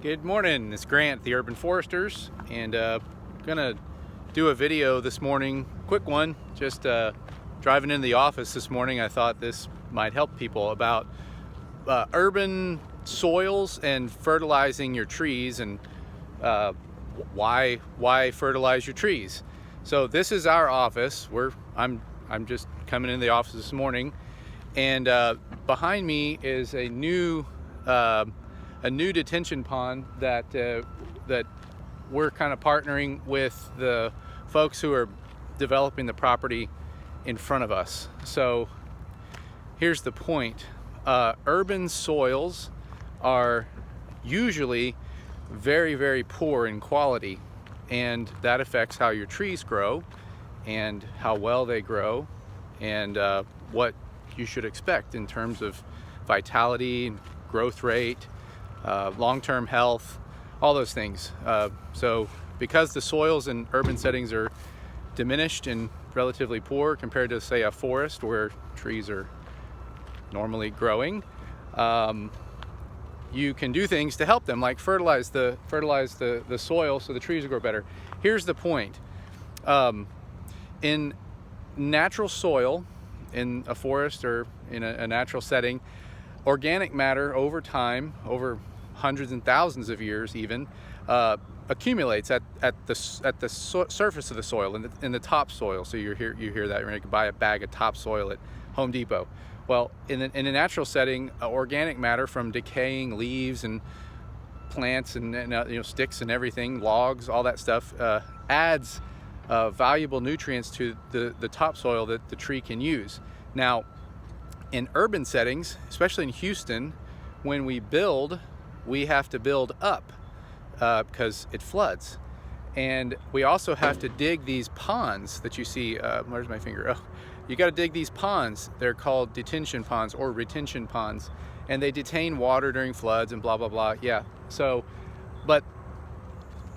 Good morning, it's Grant, the Urban Foresters, and gonna do a video this morning, quick one, just driving into the office this morning. I thought this might help people about urban soils and fertilizing your trees, and why fertilize your trees. So this is our office. I'm just coming into the office this morning, and behind me is a new detention pond that we're kind of partnering with the folks who are developing the property in front of us. So here's the point. Urban soils are usually very, very poor in quality, and that affects how your trees grow and how well they grow, and what you should expect in terms of vitality, growth rate, long-term health, all those things. So because the soils in urban settings are diminished and relatively poor compared to, say, a forest where trees are normally growing, you can do things to help them, like fertilize the soil so the trees will grow better. Here's the point. In natural soil, in a forest or in a natural setting, organic matter over time, over hundreds and thousands of years even, accumulates at the surface of the soil, in the topsoil. So you hear that you can buy a bag of topsoil at Home Depot. Well, in a natural setting, organic matter from decaying leaves and plants and sticks and everything, logs, all that stuff, adds valuable nutrients to the topsoil that the tree can use. Now, in urban settings, especially in Houston, when we build, we have to build up because it floods. And we also have to dig these ponds that you see. Where's my finger? Oh, you got to dig these ponds. They're called detention ponds or retention ponds, and they detain water during floods and blah, blah, blah. Yeah. So, but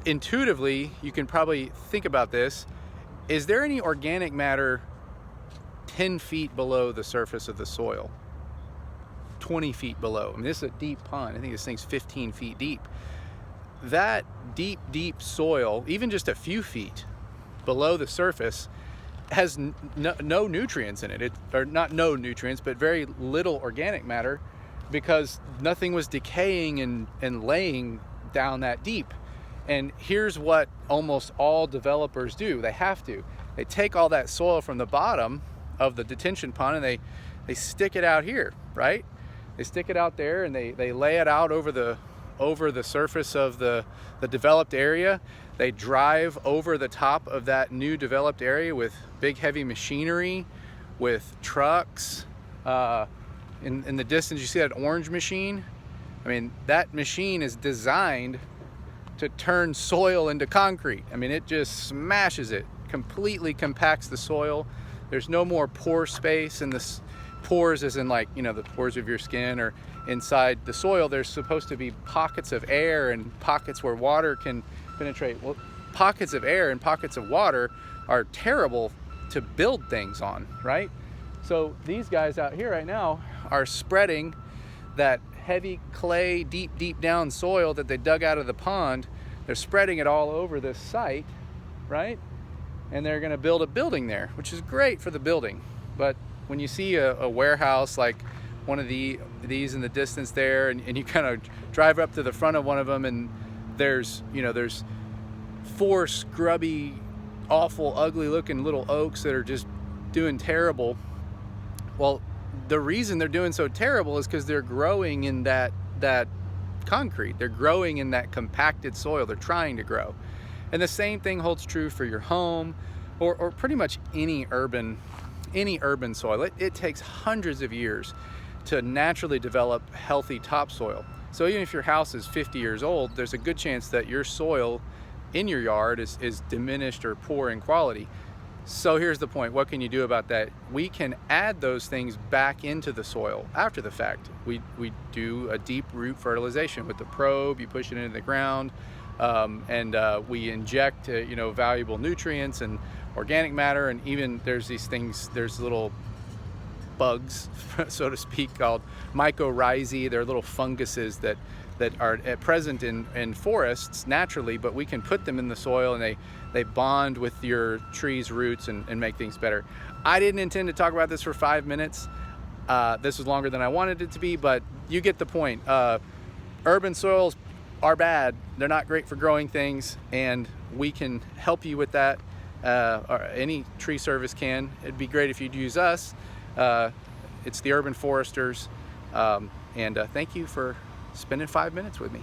intuitively, you can probably think about this. Is there any organic matter 10 feet below the surface of the soil? 20 feet below. I mean, this is a deep pond. I think this thing's 15 feet deep. That deep soil, even just a few feet below the surface, has no nutrients in it. Or not no nutrients, but very little organic matter, because nothing was decaying and laying down that deep. And here's what almost all developers do. They have to. They take all that soil from the bottom of the detention pond and they stick it out here, right? They stick it out there and they lay it out over the surface of the developed area. They drive over the top of that new developed area with big heavy machinery, with trucks. In the distance, you see that orange machine? I mean, that machine is designed to turn soil into concrete. I mean, it just smashes it, completely compacts the soil. There's no more pore space in this. Pores as in, like, the pores of your skin, or inside the soil there's supposed to be pockets of air and pockets where water can penetrate. Well, pockets of air and pockets of water are terrible to build things on, right? So these guys out here right now are spreading that heavy clay, deep down soil that they dug out of the pond. They're spreading it all over this site, right? And they're going to build a building there, which is great for the building. But when you see a warehouse like one of these in the distance there, and you kind of drive up to the front of one of them, and there's 4 scrubby, awful, ugly looking little oaks that are just doing terrible. Well, the reason they're doing so terrible is because they're growing in that concrete. They're growing in that compacted soil. They're trying to grow. And the same thing holds true for your home, or pretty much any urban soil. It takes hundreds of years to naturally develop healthy topsoil. So even if your house is 50 years old, there's a good chance that your soil in your yard is diminished or poor in quality. So here's the point. What can you do about that? We can add those things back into the soil after the fact. We do a deep root fertilization with the probe. You push it into the ground, and we inject valuable nutrients and organic matter, and even there's these things, there's little bugs, so to speak, called mycorrhizae. They're little funguses that are present in forests naturally, but we can put them in the soil and they bond with your tree's roots and make things better. I didn't intend to talk about this for 5 minutes. This was longer than I wanted it to be, but you get the point. Urban soils are bad. They're not great for growing things, and we can help you with that. Or any tree service can. It'd be great if you'd use us. It's the Urban Foresters, and thank you for spending 5 minutes with me.